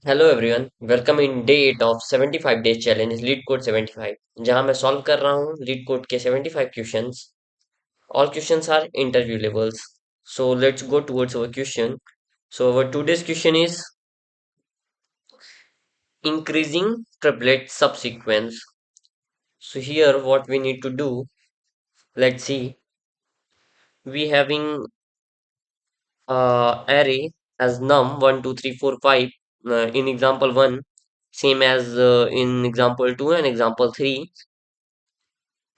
Hello everyone, welcome in day 8 of 75 days challenge leet code 75, जहां मैं solve कर रहा हूं लीड कोड के 75 questions. All questions are interview levels. So let's go towards our question. So our today's question is increasing triplet subsequence. So here what we need to do, let's see. We having array as num 1 2 3 4 5 in example 1, same as in example 2 and example 3.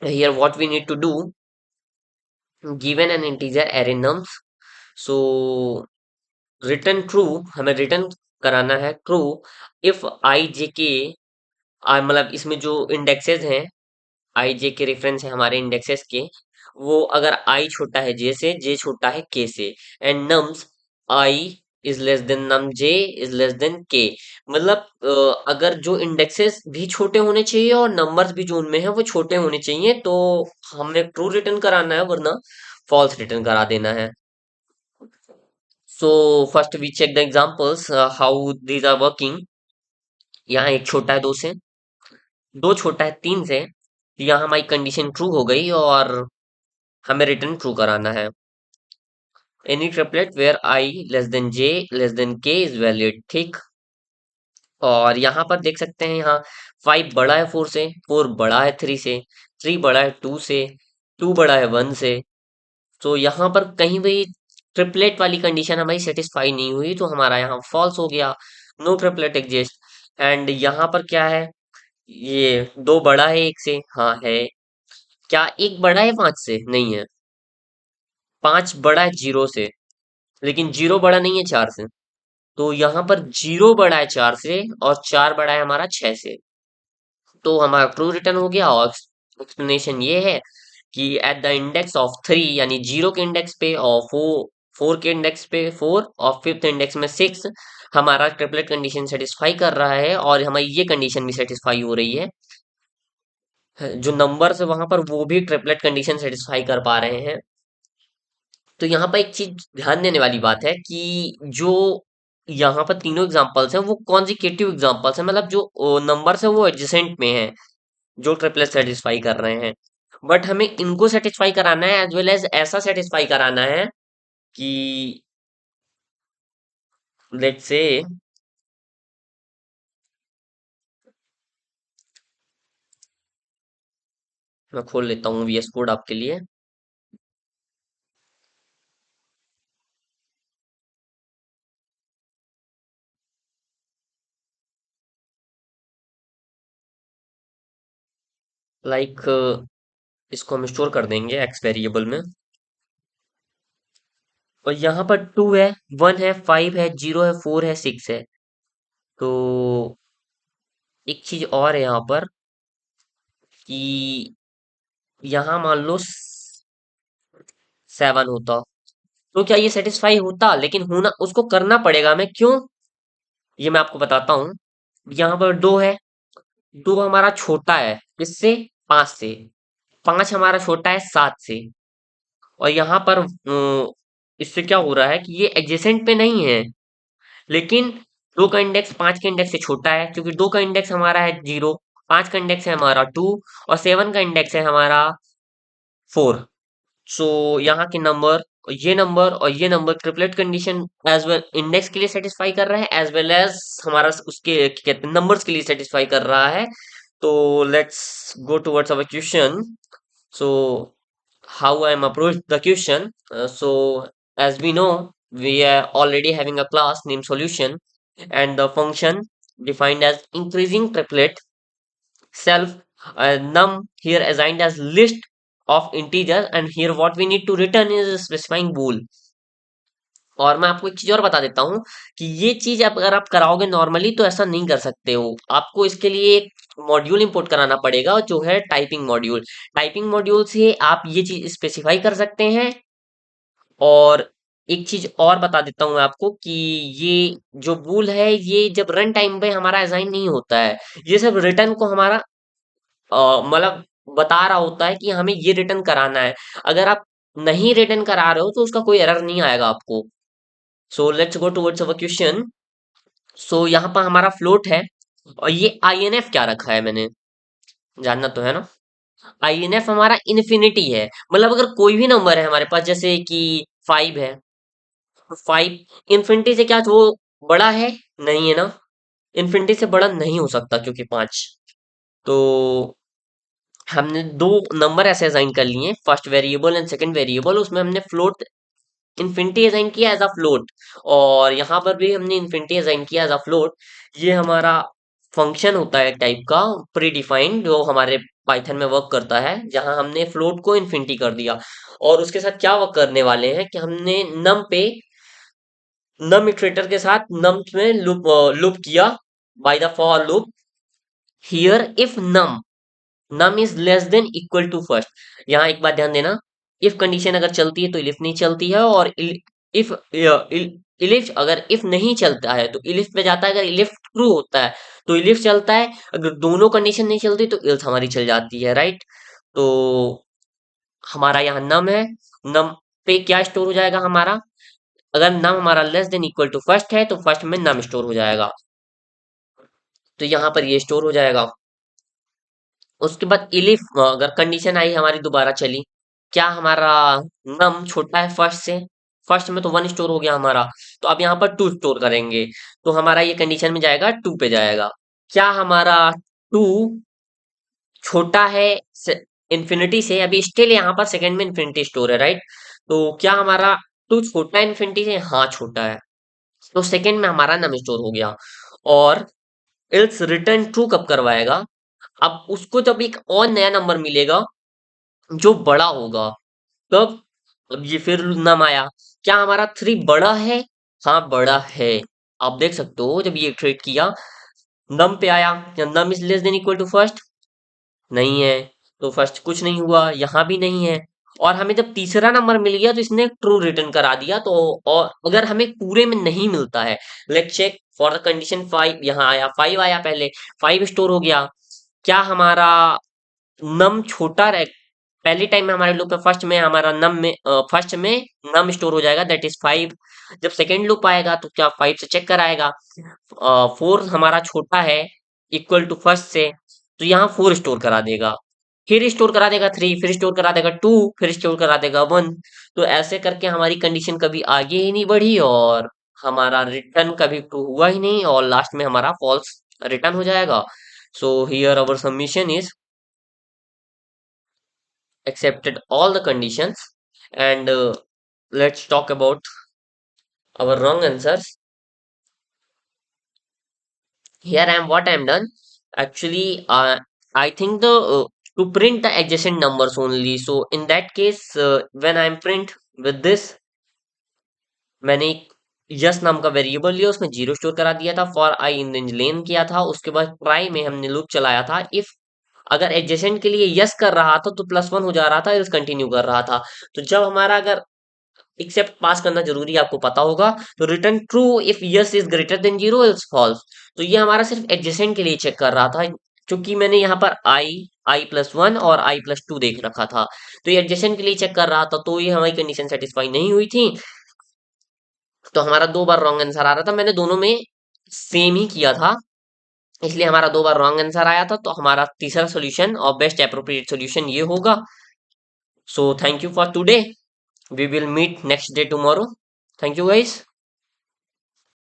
Here what we need to do, given an integer array nums, so return true, हमें return कराना है true if I जे के, मतलब इसमें जो indexes हैं, आई जे के reference है हमारे इंडेक्सेस के, वो अगर आई छोटा है जे से, जे छोटा है के से, and nums I is less than num J is less than K. मतलब अगर जो इंडेक्सेस भी छोटे होने चाहिए और नंबर्स भी जो उनमें है वो छोटे होने चाहिए, तो हमें ट्रू रिटर्न कराना है, वरना फॉल्स रिटर्न करा देना है। So first we check the examples, how these are working. यहाँ एक छोटा है दो से, दो छोटा है तीन से, तो यहाँ हमारी कंडीशन ट्रू हो गई और हमें रिटर्न ट्रू कराना है। Any triplet where I less than J less than K is valid, ठीक। और यहाँ पर देख सकते हैं, यहाँ 5 बड़ा है 4 से, 4 बड़ा है 3 से, 3 बड़ा है 2 से, 2 बड़ा है 1 से। तो यहाँ पर कहीं भी ट्रिपलेट वाली कंडीशन हमारी सेटिस्फाई नहीं हुई, तो हमारा यहाँ फॉल्स हो गया, नो ट्रिपलेट एग्जिस्ट। एंड यहाँ पर क्या है, ये दो बड़ा है एक से, हाँ है। क्या एक बड़ा है पांच से? नहीं है। पांच बड़ा है जीरो से, लेकिन जीरो बड़ा नहीं है चार से। तो यहाँ पर जीरो बड़ा है चार से और चार बड़ा है हमारा छह से, तो हमारा ट्रू रिटर्न हो गया। और एक्सप्लेनेशन ये है कि at the index of three, यानी जीरो के इंडेक्स पे और फोर के इंडेक्स पे फोर और फिफ्थ इंडेक्स में सिक्स, हमारा ट्रिपलेट कंडीशन सेटिस्फाई कर रहा है और हमारी ये कंडीशन भी सेटिस्फाई हो रही है। जो नंबर्स है वहां पर वो भी ट्रिपलेट कंडीशन सेटिस्फाई कर पा रहे हैं। तो यहाँ पर एक चीज ध्यान देने वाली बात है कि जो यहाँ पर तीनों एग्जांपल्स हैं वो कॉन्जिक्यूटिव एग्जांपल्स हैं, मतलब जो नंबर्स है वो एडजेसेंट में है, जो ट्रिपलेट सेटिस्फाई कर रहे हैं। बट हमें इनको सेटिस्फाई कराना है एज वेल एज ऐसा सेटिस्फाई कराना है कि लेट्स से, मैं खोल लेता हूँ वीएस कोड आपके लिए। लाइक इसको हम स्टोर कर देंगे एक्स वेरिएबल में। और यहाँ पर टू है, वन है, फाइव है, जीरो है, फोर है, सिक्स है। तो एक चीज और है यहाँ पर कि यहाँ मान लो सेवन होता, तो क्या ये सेटिस्फाई होता? लेकिन होना उसको करना पड़ेगा हमें, क्यों, ये मैं आपको बताता हूँ। यहाँ पर दो है, दो हमारा छोटा है किससे? पांच से। पांच हमारा छोटा है सात से। और यहाँ पर इससे क्या हो रहा है कि ये एडजेसेंट पे नहीं है, लेकिन दो का इंडेक्स पांच के इंडेक्स से छोटा है, क्योंकि दो का इंडेक्स हमारा है जीरो, पांच का इंडेक्स है हमारा टू, और सेवन का इंडेक्स है हमारा फोर। सो यहाँ के नंबर और ये number triplet condition as well index के लिए सेटिस्फाई कर रहा है, एज वेल एज हमारा उसके क्या कहते हैं नंबर्स के लिए सेटिस्फाई कर रहा है। तो let's go towards our question. So how I am approached the question. So as we know, we are already having a class named solution, and the function defined as increasing triplet self, num here assigned as list of integers, and here what we need to return is specifying bool. और मैं आपको एक चीज और बता देता हूँ कि ये चीज आप अगर आप कराओगे नॉर्मली तो ऐसा नहीं कर सकते हो, आपको इसके लिए एक मॉड्यूल इंपोर्ट कराना पड़ेगा जो है टाइपिंग मॉड्यूल। टाइपिंग मॉड्यूल से आप ये चीज स्पेसिफाई कर सकते हैं। और एक चीज और बता देता हूँ मैं आपको कि ये जो बूल है ये जब रन टाइम पे हमारा असाइन नहीं होता है, ये सब रिटर्न को हमारा मतलब बता रहा होता है कि हमें ये रिटर्न कराना है। अगर आप नहीं रिटर्न करा रहे हो तो उसका कोई एरर नहीं आएगा आपको। So let's go towards our question. सो यहाँ पर हमारा फ्लोट है, और ये INF क्या रखा है मैंने, जानना तो है ना। INF हमारा इन्फिनिटी है, मतलब अगर कोई भी नंबर है हमारे पास, जैसे कि 5 है, 5 इन्फिनिटी से क्या वो बड़ा है, नहीं है ना, इन्फिनिटी से बड़ा नहीं हो सकता क्योंकि 5। तो हमने दो नंबर ऐसे असाइन कर लिए, first variable and second variable, उसमें हमने फ्लोट इन्फिनिटी असाइन किया एज अ फ्लोट, और यहाँ पर भी हमने इन्फिनिटी असाइन किया एज अ फ्लोट। ये हमारा फंक्शन होता है टाइप का प्री डिफाइंड, जो हमारे पाइथन में वर्क करता है, जहां हमने फ्लोट को इन्फिनिटी कर दिया। और उसके साथ क्या वर्क करने वाले हैं कि हमने नम इटरेटर के साथ नम में लूप किया by the for loop, here if num is less than equal to first. यहाँ एक बात ध्यान देना, इफ कंडीशन अगर चलती है तो इलिफ नहीं चलती है, और इफ इलिफ अगर इफ नहीं चलता है तो इलिफ पे जाता है, अगर इलिफ ट्रू होता है तो इलिफ चलता है, अगर दोनों कंडीशन नहीं चलती तो इल्स हमारी चल जाती है, राइट। तो हमारा यहाँ नम है, नम पे क्या स्टोर हो जाएगा हमारा, अगर नम हमारा less than equal to first है तो फर्स्ट में नम स्टोर हो जाएगा, तो यहाँ पर ये स्टोर हो जाएगा। उसके बाद इलिफ अगर कंडीशन आई हमारी दोबारा चली, क्या हमारा नम छोटा है फर्स्ट से, फर्स्ट में तो 1 स्टोर हो गया हमारा, तो अब यहाँ पर 2 स्टोर करेंगे, तो हमारा ये कंडीशन में जाएगा 2 पे जाएगा। क्या हमारा 2 छोटा है इन्फिनिटी से, अभी स्टिल यहाँ पर सेकंड में इन्फिनिटी स्टोर है, राइट। तो क्या हमारा 2 छोटा है इन्फिनिटी से, हाँ छोटा है, तो सेकंड में हमारा नम स्टोर हो गया। और इल्स रिटर्न ट्रू कब करवाएगा, अब उसको जब एक और नया नंबर मिलेगा जो बड़ा होगा, तब, अब ये फिर नम आया, क्या हमारा 3 बड़ा है, हाँ बड़ा है। आप देख सकते हो जब ये ट्रेड किया, नम पे आया, क्या num is less than equal to first, नहीं है, तो फर्स्ट कुछ नहीं हुआ, यहाँ भी नहीं है। और हमें जब तीसरा नंबर मिल गया तो इसने ट्रू रिटर्न करा दिया। तो और अगर हमें पूरे में नहीं मिलता है, let's check for the condition 5, यहाँ आया 5 आया पहले, 5 स्टोर हो गया, क्या हमारा नम छोटा रह, पहले टाइम में हमारे लूप में फर्स्ट में हमारा फर्स्ट में नम स्टोर हो जाएगा, दैट इज 5। जब सेकेंड लूप आएगा तो क्या 5 से चेक कराएगा, 4 हमारा छोटा है इक्वल टू फर्स्ट से, तो यहाँ 4 स्टोर करा देगा, फिर स्टोर करा देगा 3, फिर स्टोर करा देगा 2, फिर स्टोर करा देगा 1। तो ऐसे करके हमारी कंडीशन कभी आगे ही नहीं बढ़ी, और हमारा रिटर्न कभी ट्रू हुआ ही नहीं, और लास्ट में हमारा फॉल्स रिटर्न हो जाएगा। So here our submission is accepted all the conditions, and let's talk about our wrong answers. Here I am, what I am done, actually I think the to print the adjacent numbers only, so in that case when I am print with this, मैंने एक yes नाम का variable लिया, उसमें zero store करा दिया था, for I इन लेन किया था, उसके बाद ट्राई में हमने लूप चलाया था, इफ अगर एडजेसेंट के लिए यस कर रहा था तो +1 हो जा रहा था, इल्स कंटिन्यू कर रहा था। तो जब हमारा अगर एक्सेप्ट पास करना जरूरी है, आपको पता होगा, तो return true if yes is greater than zero else false. तो ये हमारा सिर्फ एडजेसेंट के लिए चेक कर रहा था, क्योंकि मैंने यहाँ पर आई+1 और I+2 देख रखा था, तो ये एडजेसेंट के लिए चेक कर रहा था, तो ये हमारी कंडीशन सेटिस्फाई नहीं हुई थी, तो हमारा 2 बार रॉन्ग आंसर आ रहा था, मैंने दोनों में सेम ही किया था, इसलिए हमारा 2 बार रॉन्ग आंसर आया था। तो हमारा तीसरा सोल्यूशन और बेस्ट अप्रोप्रिएट सोल्यूशन ये होगा। So thank you for today, we will meet next day tomorrow. Thank you guys.